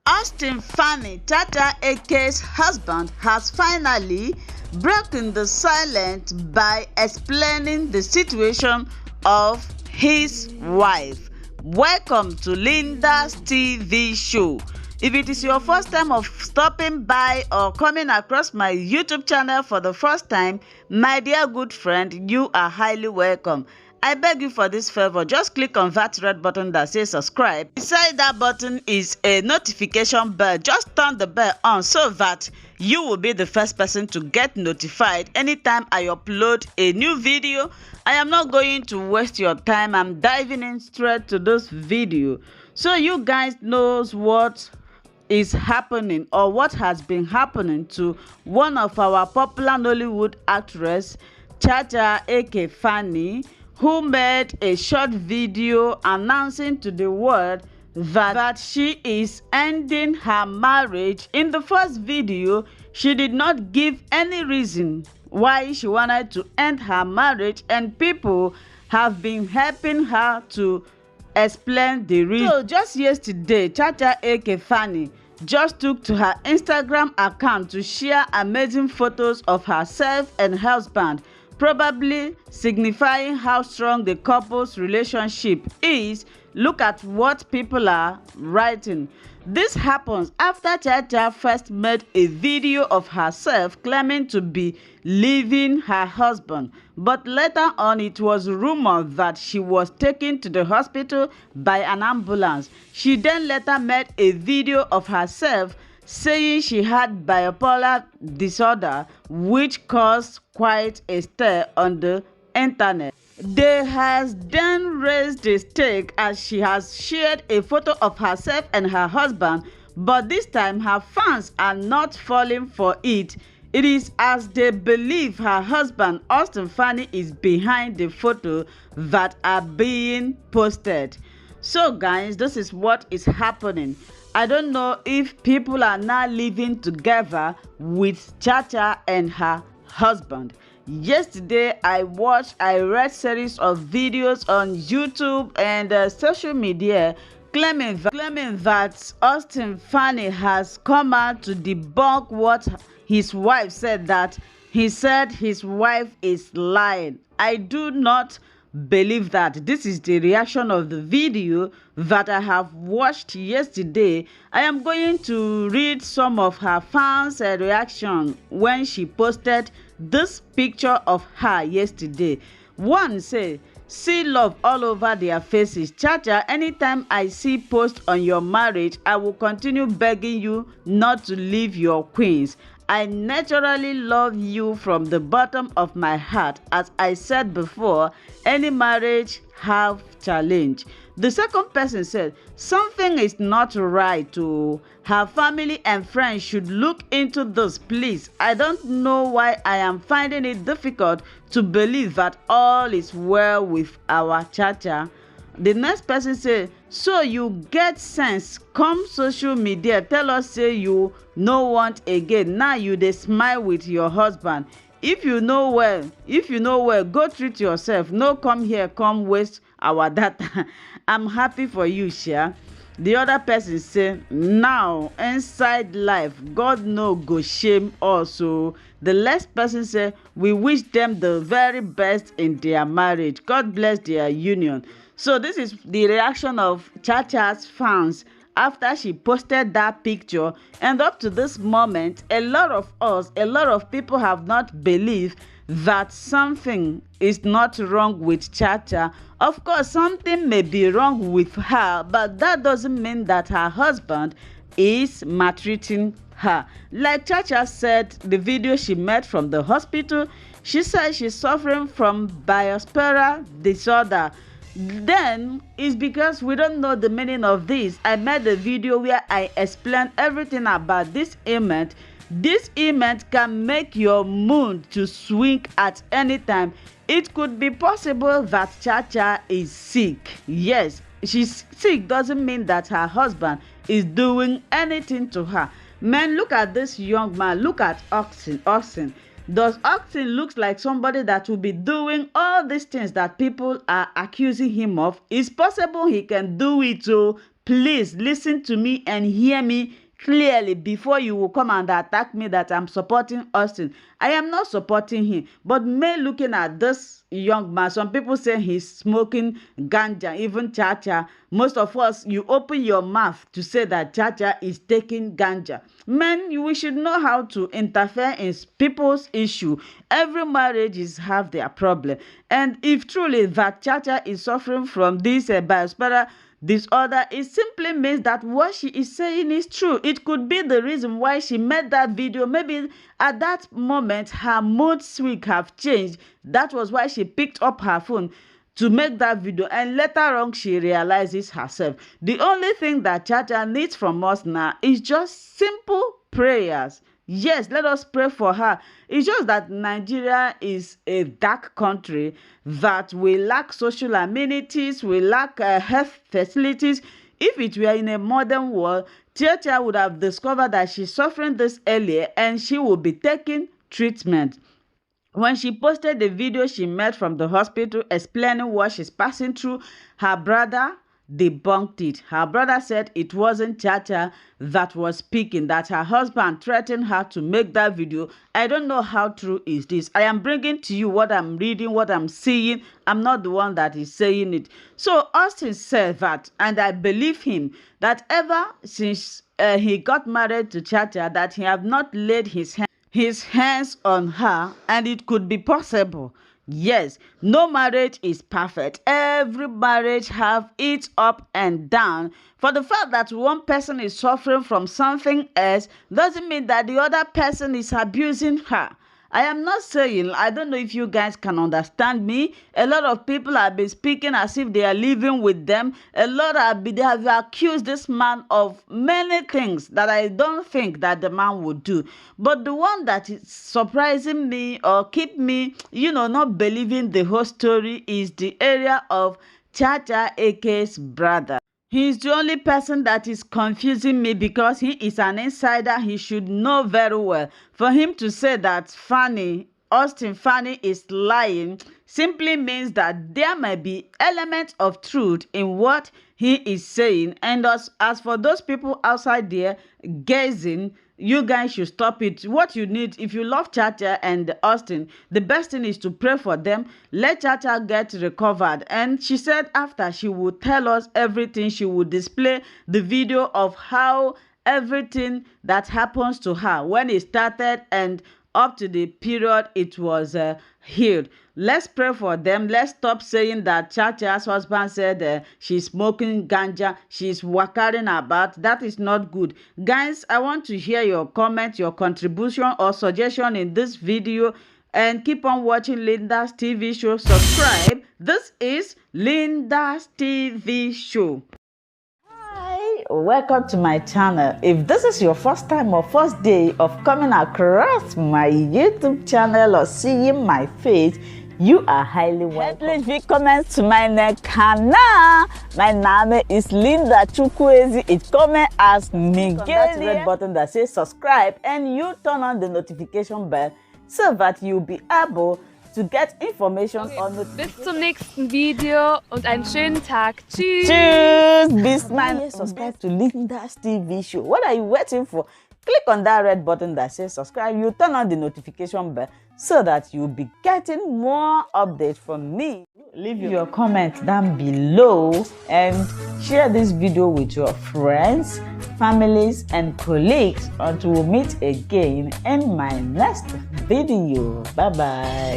Austin Fanny, Chacha Ake's husband, has finally broken the silence by explaining the situation of his wife. Welcome to Linda's TV show. If it is your first time of stopping by or coming across my YouTube channel for the first time, my dear good friend, you are highly welcome. I beg you for this favor, just click on that red button that says subscribe. Beside that button is a notification bell. Just turn the bell on so that you will be the first person to get notified anytime I upload a new video. I am not going to waste your time. I'm diving in straight to this video so you guys knows what is happening or what has been happening to one of our popular Nollywood actress, Chacha Ake Fanny, who made a short video announcing to the world that she is ending her marriage. In the first video, she did not give any reason why she wanted to end her marriage, and people have been helping her to explain the reason. So just yesterday, Chacha Ake Fanny just took to her Instagram account to share amazing photos of herself and husband, probably signifying how strong the couple's relationship is. Look at what people are writing. This happens after Chacha first made a video of herself claiming to be leaving her husband, but later on it was rumored that she was taken to the hospital by an ambulance. She then later made a video of herself saying she had bipolar disorder, which caused quite a stir on the internet. They has then raised the stake as she has shared a photo of herself and her husband, but this time her fans are not falling for it. It is as they believe her husband Austin Fanny is behind the photo that are being posted. So guys, this is what is happening. I don't know if people are now living together with Chacha and her husband. Yesterday I read series of videos on YouTube and social media claiming that Austin Fanny has come out to debunk what his wife said, that he said his wife is lying. I do not believe that. This is the reaction of the video that I have watched yesterday. I am going to read some of her fans' reaction when she posted this picture of her yesterday. One say, "See love all over their faces. Chacha, anytime I see post on your marriage, I will continue begging you not to leave your queens. I naturally love you from the bottom of my heart. As I said before, any marriage have challenge." The second person said, "Something is not right. Her family and friends should look into this, please. I don't know why I am finding it difficult to believe that all is well with our Chacha." The next person say, "So you get sense, come social media tell us say you no want again. Now you dey smile with your husband. If you know well, go treat yourself. No come here come waste our data." I'm happy for you, Sha. The other person say, "Now inside life, God no go shame also." The last person say, "We wish them the very best in their marriage. God bless their union." So this is the reaction of Chacha's fans after she posted that picture, and up to this moment, a lot of people have not believed that something is not wrong with Chacha. Of course, something may be wrong with her, but that doesn't mean that her husband is maltreating her. Like Chacha said, the video she made from the hospital, she said she's suffering from bipolar disorder. Then it's because we don't know the meaning of this. I made a video where I explained everything about this ailment. This ailment can make your mood to swing at any time. It could be possible that Chacha is sick. Yes, she's sick doesn't mean that her husband is doing anything to her. Man, look at this young man. Look at Austin. Does Austin looks like somebody that will be doing all these things that people are accusing him of? It's possible he can do it too. Please listen to me and hear me clearly before you will come and attack me that I'm supporting Austin. I am not supporting him. But me looking at this young man, some people say he's smoking ganja, even Chacha. Most of us, you open your mouth to say that Chacha is taking ganja. Men, we should know how to interfere in people's issue. Every marriage have their problem. And if truly that Chacha is suffering from this bipolar disorder, it simply means that what she is saying is true. It could be the reason why she made that video. Maybe at that moment her mood swing have changed. That was why she picked up her phone to make that video, and later on she realizes herself. The only thing that Chacha needs from us now is just simple prayers. Yes, let us pray for her. It's just that Nigeria is a dark country that we lack social amenities, we lack health facilities. If it were in a modern world, Chacha would have discovered that she's suffering this earlier and she would be taking treatment. When she posted the video she made from the hospital explaining what she's passing through, her brother debunked it. Her brother said it wasn't Chacha that was speaking, that her husband threatened her to make that video. I don't know how true is this. I am bringing to you what I'm reading, what I'm seeing. I'm not the one that is saying it. So Austin said that, and I believe him, that ever since he got married to Chacha, that he have not laid his hands on her, and it could be possible. Yes, no marriage is perfect. Every marriage have its up and down. For the fact that one person is suffering from something else doesn't mean that the other person is abusing her. I am not saying, I don't know if you guys can understand me. A lot of people have been speaking as if they are living with them. They have accused this man of many things that I don't think that the man would do. But the one that is surprising me or keep me, not believing the whole story is the area of Chacha AK's brother. He's the only person that is confusing me because he is an insider. He should know very well. For him to say that Austin Fanny is lying simply means that there may be elements of truth in what he is saying. And as for those people outside there gazing, you guys should stop it. What you need, if you love Chacha and Austin, the best thing is to pray for them. Let Chacha get recovered. And she said after she would tell us everything, she would display the video of how everything that happens to her when it started and up to the period it was healed. Let's pray for them. Let's stop saying that Chacha's husband said she's smoking ganja, she's wakaring about. That is not good. Guys, I want to hear your comment, your contribution or suggestion in this video. And keep on watching Linda's TV show. Subscribe. This is Linda's TV show. Welcome to my channel. If this is your first time or first day of coming across my YouTube channel or seeing my face, you are highly welcome. Herzlich willkommen zu meinem Kanal. My name is Linda Chukwueze. It comes as Miguel. That red button that says subscribe and you turn on the notification bell so that you'll be able to get information on the. Bis zum nächsten Video und einen schönen Tag. Tschüss. Tschüss. Bis man subscribe to Linda's TV show. What are you waiting for? Click on that red button that says subscribe. You turn on the notification bell so that you'll be getting more updates from me. Leave your comment down below and share this video with your friends, families, and colleagues until we meet again in my next video. Bye bye.